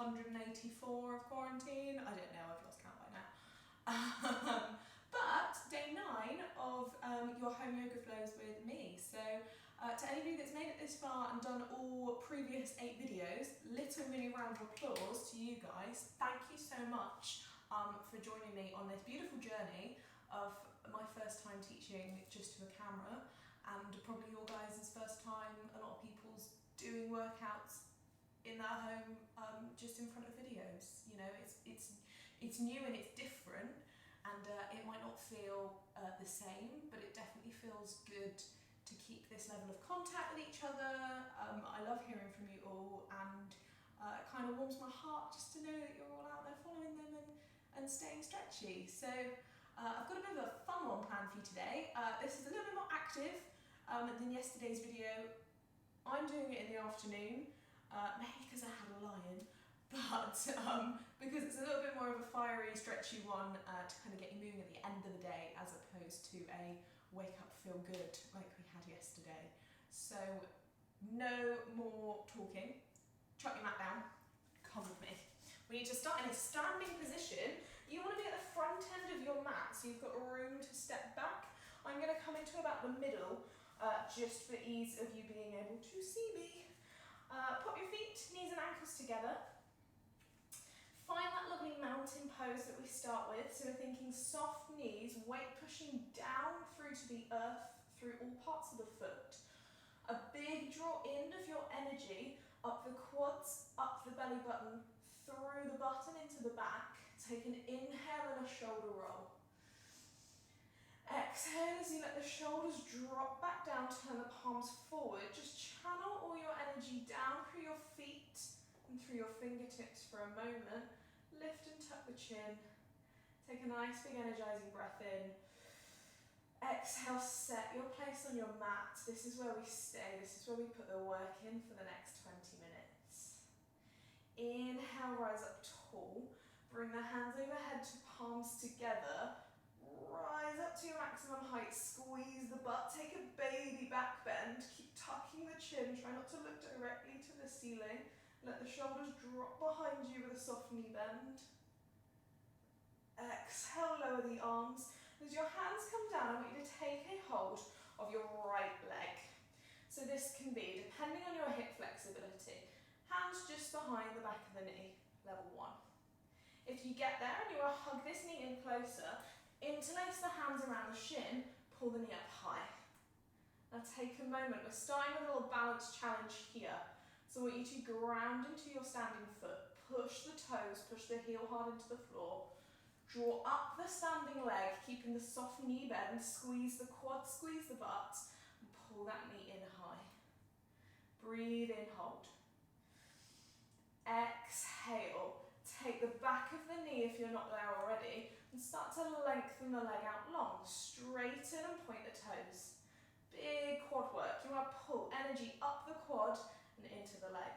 184 of quarantine. I don't know, I've lost count by now. But day 9 of your home yoga flows with me. So to anybody that's made it this far and done all previous 8 videos, little mini round of applause to you guys. Thank you so much for joining me on this beautiful journey of my first time teaching just to a camera, and probably your guys' first time, a lot of people's doing workouts in their home just in front of videos. You know, it's new and it's different, and it might not feel the same, but it definitely feels good to keep this level of contact with each other. I love hearing from you all, and it kind of warms my heart just to know that you're all out there following them and staying stretchy. So I've got a bit of a fun one planned for you today. This is a little bit more active than yesterday's video. I'm doing it in the afternoon, maybe because I had a lion, but because it's a little bit more of a fiery, stretchy one to kind of get you moving at the end of the day, as opposed to a wake up, feel good like we had yesterday. So no more talking. Chuck your mat down, come with me. We need to start in a standing position. You want to be at the front end of your mat, so you've got room to step back. I'm going to come into about the middle, just for ease of you being able to see me. Pop your feet, knees and ankles together. Find that lovely mountain pose that we start with. So we're thinking soft knees, weight pushing down through to the earth, through all parts of the foot. A big draw in of your energy, up the quads, up the belly button, through the button into the back. Take an inhale and a shoulder roll. Exhale as you let the shoulders drop back down, turn the palms forward. Just channel all your energy down through your feet and through your fingertips for a moment. Lift and tuck the chin. Take a nice big energizing breath in. Exhale, set your place on your mat. This is where we stay. This is where we put the work in for the next 20 minutes. Inhale, rise up tall. Bring the hands overhead to palms together. Rise up to your maximum height. Squeeze the butt. Take a baby back bend. Keep tucking the chin. Try not to look directly to the ceiling. Let the shoulders drop behind you with a soft knee bend. Exhale, lower the arms. As your hands come down, I want you to take a hold of your right leg. So this can be, depending on your hip flexibility, hands just behind the back of the knee, level 1. If you get there and you want to hug this knee in closer, interlace the hands around the shin, pull the knee up high. Now take a moment, we're starting with a little balance challenge here. So I want you to ground into your standing foot, push the toes, push the heel hard into the floor, draw up the standing leg, keeping the soft knee bend, squeeze the quad, squeeze the butt, and pull that knee in high. Breathe in, hold. Exhale, take the back of the knee if you're not there already, and start to lengthen the leg out long, straighten and point the toes. Big quad work, you want to pull energy up the quad and into the leg.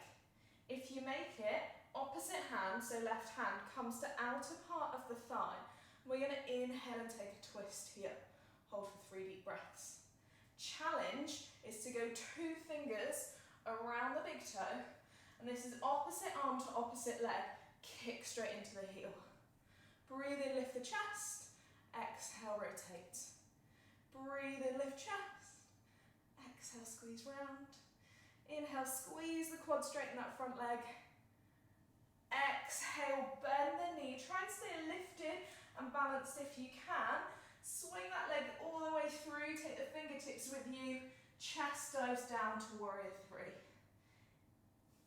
If you make it, opposite hand, so left hand, comes to outer part of the thigh. We're going to inhale and take a twist here. Hold for 3 deep breaths. Challenge is to go 2 fingers around the big toe, and this is opposite arm to opposite leg. Kick straight into the heel. Breathe in, lift the chest. Exhale, rotate. Breathe in, lift chest. Exhale, squeeze round. Inhale, squeeze the quad, straighten that front leg. Exhale, bend the knee. Try and stay lifted and balanced if you can. Swing that leg all the way through. Take the fingertips with you. Chest dives down to warrior 3.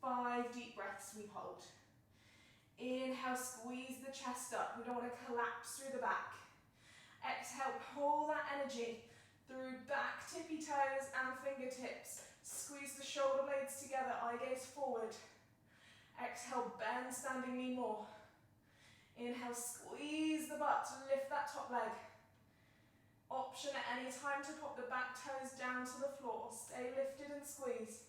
5 deep breaths, we hold. Inhale, squeeze the chest up. We don't want to collapse through the back. Exhale, pull that energy through back, tippy toes and fingertips. Squeeze the shoulder blades together, eye gaze forward. Exhale, bend standing knee more. Inhale, squeeze the butt, lift that top leg. Option at any time to pop the back toes down to the floor. Stay lifted and squeeze.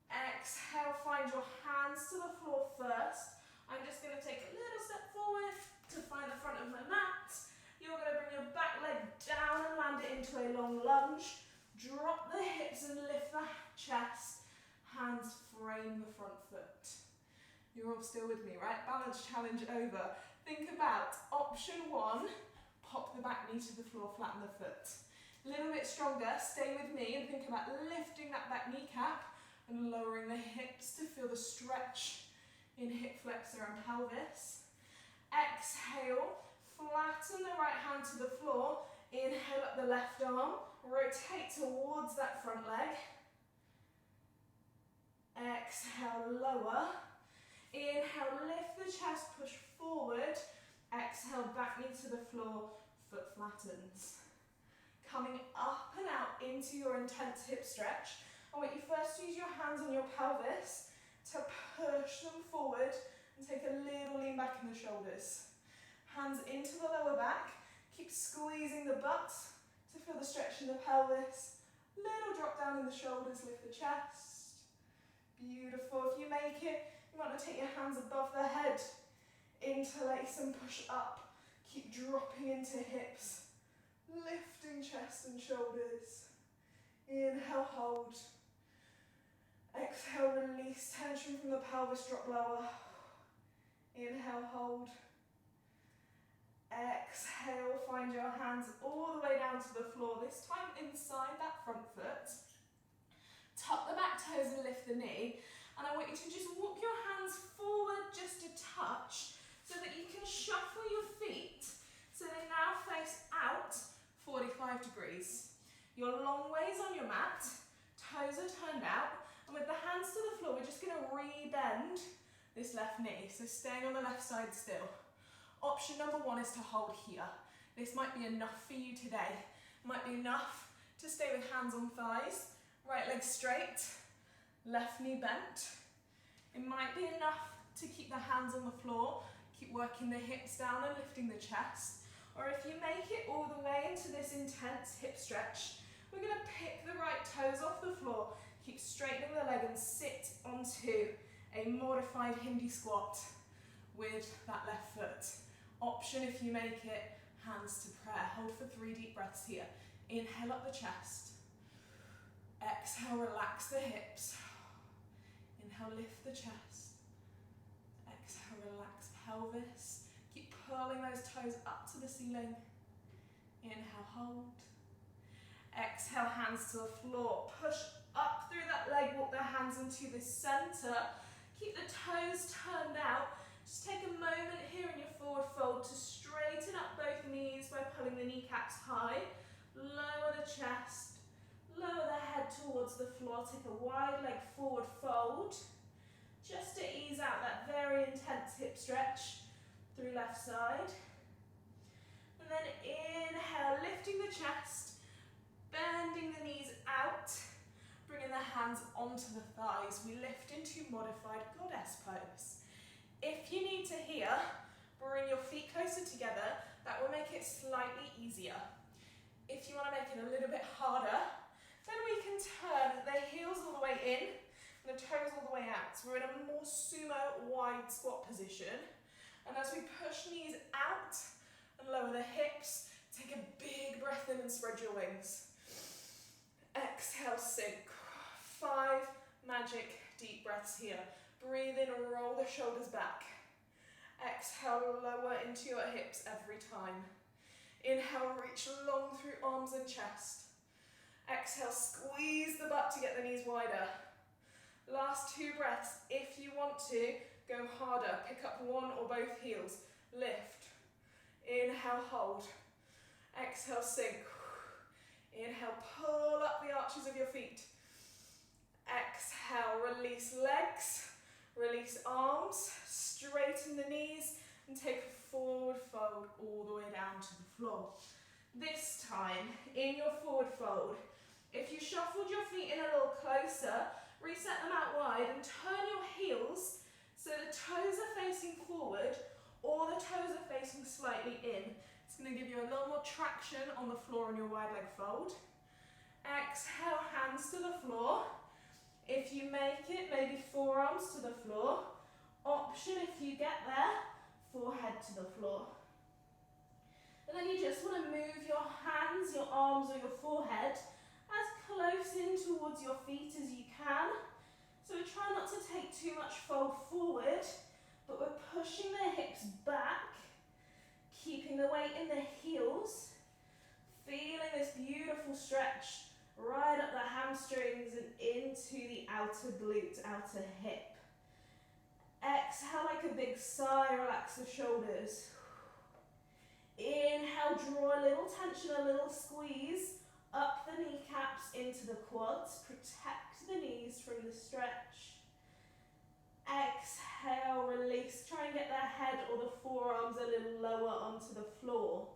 Exhale, find your hands to the floor first. I'm just going to take a little step forward to find the front of my mat. You're going to bring your back leg down and land it into a long lunge. Drop the hips and lift the chest. Hands frame the front foot. You're all still with me, right? Balance challenge over. Think about option 1, pop the back knee to the floor, flatten the foot. A little bit stronger, stay with me and think about lifting that back kneecap and lowering the hips to feel the stretch in hip flexor and pelvis. Exhale, flatten the right hand to the floor. Inhale up the left arm, rotate towards that front leg. Exhale, lower. Inhale, lift the chest, push forward. Exhale, back knee to the floor, foot flattens. Coming up and out into your intense hip stretch. I want you first to use your hands on your pelvis to push them forward and take a little lean back in the shoulders. Hands into the lower back. Keep squeezing the butt to feel the stretch in the pelvis. Little drop down in the shoulders, lift the chest. Beautiful. If you make it, you want to take your hands above the head. Interlace and push up. Keep dropping into hips. Lifting chest and shoulders. Inhale, hold. Exhale, release tension from the pelvis, drop lower. Inhale, hold. Exhale, find your hands all the way down to the floor, this time inside that front foot. Tuck the back toes and lift the knee. And I want you to just walk your hands forward just a touch so that you can shuffle your feet so they now face out 45 degrees. You're long ways on your mat, toes are turned out, and with the hands to the floor, we're just going to re-bend this left knee. So staying on the left side still. Option number 1 is to hold here. This might be enough for you today. Might be enough to stay with hands on thighs, right leg straight, left knee bent. It might be enough to keep the hands on the floor, keep working the hips down and lifting the chest. Or if you make it all the way into this intense hip stretch, we're going to pick the right toes off the floor, keep straightening the leg and sit onto a modified Hindi squat with that left foot. Option if you make it, hands to prayer. Hold for 3 deep breaths here. Inhale up the chest. Exhale, relax the hips. Inhale, lift the chest. Exhale, relax pelvis. Keep curling those toes up to the ceiling. Inhale, hold. Exhale, hands to the floor. Push up through that leg, walk the hands into the center. Keep the toes turned out. Just take a moment here in your forward fold to straighten up both knees by pulling the kneecaps high. Lower the chest, lower the head towards the floor. Take a wide leg forward fold, just to ease out that very intense hip stretch through left side. And then inhale, lifting the chest, bending the knees out, bringing the hands onto the thighs. We lift into modified goddess pose. If you need to here, bring your feet closer together. That will make it slightly easier. If you want to make it a little bit harder, then we can turn the heels all the way in and the toes all the way out. So we're in a more sumo wide squat position. And as we push knees out and lower the hips, take a big breath in and spread your wings. Exhale, sink. 5 magic deep breaths here. Breathe in and roll the shoulders back. Exhale, lower into your hips every time. Inhale, reach long through arms and chest. Exhale, squeeze the butt to get the knees wider. Last 2 breaths. If you want to, go harder. Pick up one or both heels. Lift. Inhale, hold. Exhale, sink. Inhale, pull up the arches of your feet. Exhale, release legs. Release arms, straighten the knees, and take a forward fold all the way down to the floor. This time, in your forward fold, if you shuffled your feet in a little closer, reset them out wide and turn your heels so the toes are facing forward or the toes are facing slightly in. It's going to give you a little more traction on the floor in your wide leg fold. Exhale, hands to the floor. If you make it, maybe forearms to the floor. Option if you get there, forehead to the floor. And then you just want to move your hands, your arms or your forehead as close in towards your feet as you can. So we try not to take too much fold forward, but we're pushing the hips back, keeping the weight in the heels, feeling this beautiful stretch right up the hamstrings and into the outer glute, outer hip. Exhale like a big sigh, relax the shoulders. Inhale, draw a little tension, a little squeeze up the kneecaps into the quads. Protect the knees from the stretch. Exhale, release. Try and get the head or the forearms a little lower onto the floor.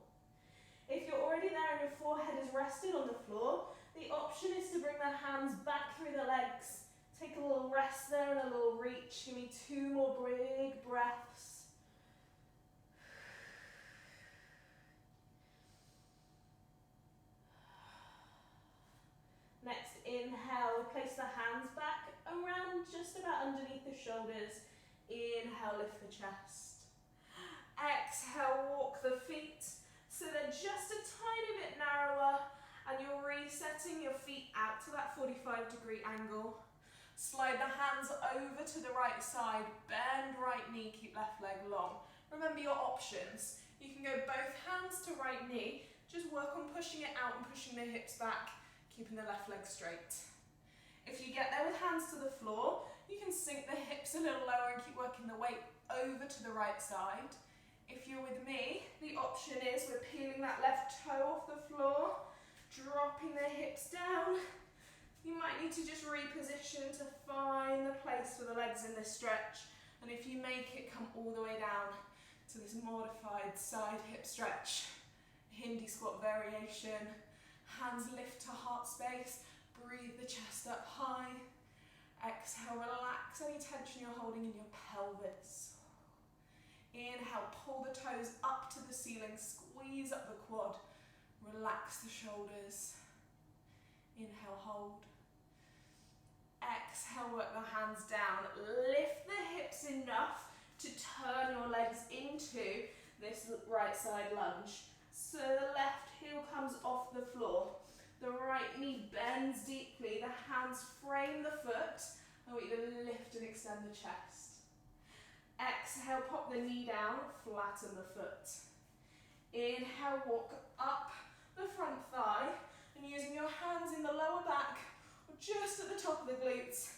If you're already there and your forehead is rested on the floor, the option is to bring the hands back through the legs. Take a little rest there and a little reach. Give me 2 more big breaths. Next, inhale, place the hands back around just about underneath the shoulders. Inhale, lift the chest. Exhale, walk the feet so they're just a tiny bit narrower, and you're resetting your feet out to that 45-degree angle. Slide the hands over to the right side, bend right knee, keep left leg long. Remember your options. You can go both hands to right knee, just work on pushing it out and pushing the hips back, keeping the left leg straight. If you get there with hands to the floor, you can sink the hips a little lower and keep working the weight over to the right side. If you're with me, the option is we're peeling that left toe off the floor, dropping the hips down. You might need to just reposition to find the place for the legs in this stretch. And if you make it, come all the way down to this modified side hip stretch. Hindi squat variation. Hands lift to heart space. Breathe the chest up high. Exhale, relax any tension you're holding in your pelvis. Inhale, pull the toes up to the ceiling, squeeze up the quad. Relax the shoulders. Inhale, hold. Exhale, work the hands down. Lift the hips enough to turn your legs into this right side lunge. So the left heel comes off the floor. The right knee bends deeply. The hands frame the foot. I want you to lift and extend the chest. Exhale, pop the knee down, flatten the foot. Inhale, walk up the front thigh, and using your hands in the lower back, or just at the top of the glutes,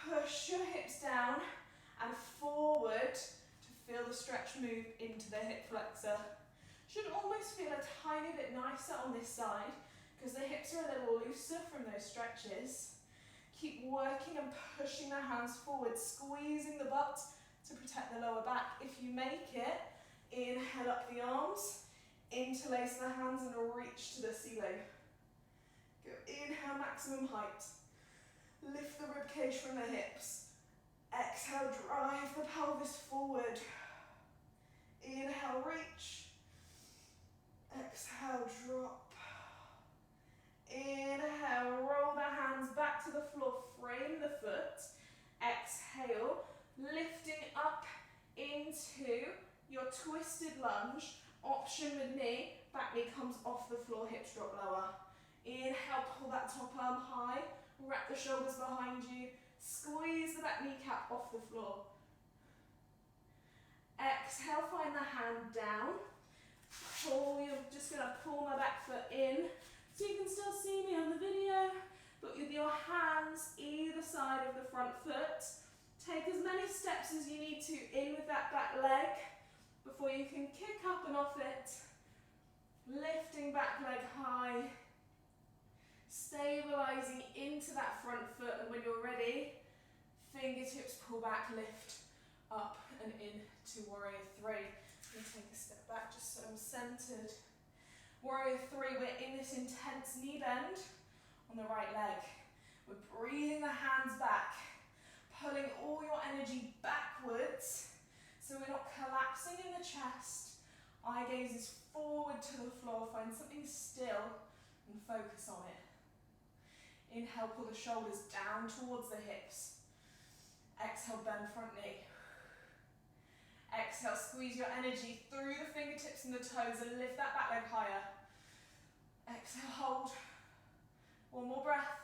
push your hips down and forward to feel the stretch move into the hip flexor. Should almost feel a tiny bit nicer on this side, because the hips are a little looser from those stretches. Keep working and pushing the hands forward, squeezing the butt to protect the lower back. If you make it, inhale up the arms, interlace the hands and reach to the ceiling. Go inhale, maximum height. Lift the ribcage from the hips. Exhale, drive the pelvis forward. Inhale, reach. Exhale, drop. Inhale, roll the hands back to the floor, frame the foot. Exhale, lifting up into your twisted lunge. Option with me, back knee comes off the floor, hips drop lower. Inhale, pull that top arm high, wrap the shoulders behind you, squeeze the back kneecap off the floor. Exhale, find the hand down. Pull, you're just going to pull my back foot in, so you can still see me on the video, but with your hands either side of the front foot. Take as many steps as you need to in with that back leg before you can kick up and off it. Lifting back leg high, stabilizing into that front foot, and when you're ready, fingertips pull back, lift up and into Warrior 3. And take a step back just so I'm centered. Warrior 3, we're in this intense knee bend on the right leg. We're breathing the hands back, pulling all your energy backwards so we're not collapsing in the chest. Eye gaze is forward to the floor. Find something still and focus on it. Inhale, pull the shoulders down towards the hips. Exhale, bend front knee. Exhale, squeeze your energy through the fingertips and the toes and lift that back leg higher. Exhale, hold. One more breath.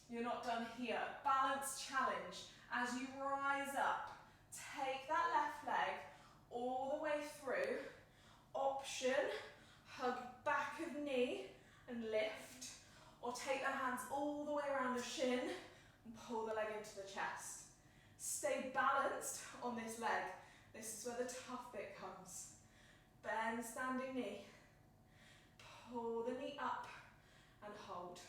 You're not done here. Balance challenge. As you rise up, take that left leg all the way through. Option, hug back of knee and lift, or take the hands all the way around the shin and pull the leg into the chest. Stay balanced on this leg. This is where the tough bit comes. Bend standing knee. Pull the knee up and hold.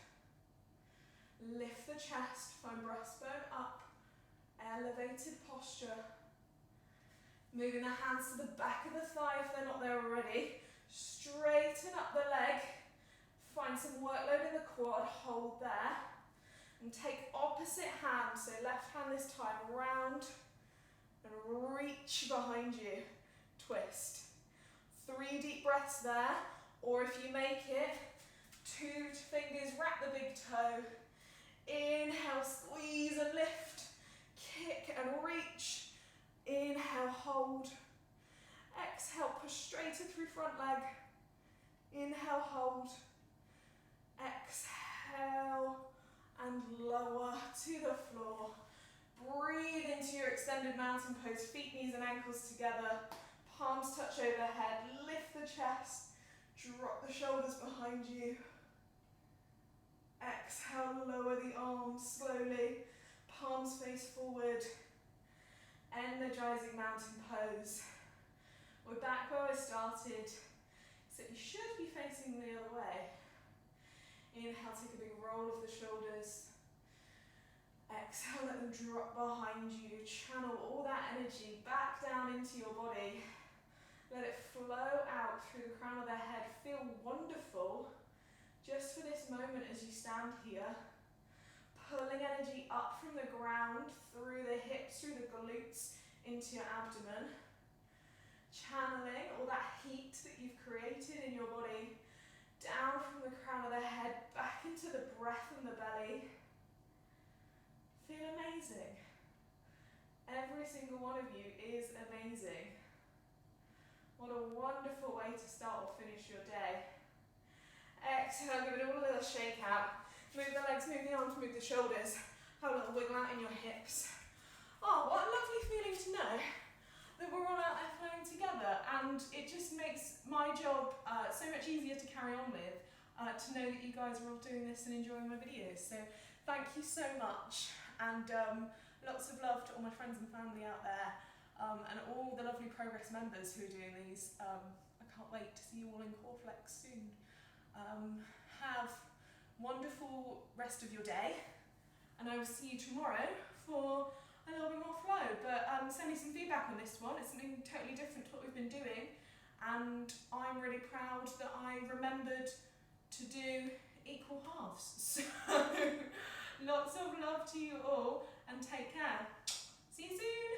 Lift the chest, find breastbone up. Elevated posture. Moving the hands to the back of the thigh if they're not there already. Straighten up the leg. Find some workload in the quad, hold there. And take opposite hand, so left hand this time, round and reach behind you. Twist. 3 deep breaths there, or if you make it, 2 fingers, wrap the big toe. Inhale, squeeze and lift. Kick and reach. Inhale, hold. Exhale, push straighter through front leg. Inhale, hold. Exhale and lower to the floor. Breathe into your extended mountain pose, feet, knees and ankles together. Palms touch overhead, lift the chest, drop the shoulders behind you. Exhale, lower the arms slowly, palms face forward. Energizing mountain pose. We're back where we started, except you should be facing the other way. Inhale, take a big roll of the shoulders. Exhale, let them drop behind you. Channel all that energy back down into your body. Let it flow out through the crown of the head. Feel wonderful just for this moment as you stand here. Pulling energy up from the ground, through the hips, through the glutes, into your abdomen. Channeling all that heat that you've created in your body down from the crown of the head, back into the breath and the belly. Feel amazing. Every single one of you is amazing. What a wonderful way to start or finish your day. Exhale, give it all a little shake out. Move the legs, move the arms, move the shoulders. Have a little wiggle out in your hips. Oh, what a lovely feeling to know that we're all out there flowing together, and it just makes my job so much easier to carry on with, to know that you guys are all doing this and enjoying my videos. So thank you so much, and lots of love to all my friends and family out there, and all the lovely Progress members who are doing these. I can't wait to see you all in Core Flex soon. Have wonderful rest of your day, and I will see you tomorrow for a little bit more flow, but send me some feedback on this one. It's something totally different to what we've been doing, and I'm really proud that I remembered to do equal halves. So lots of love to you all, and take care. See you soon.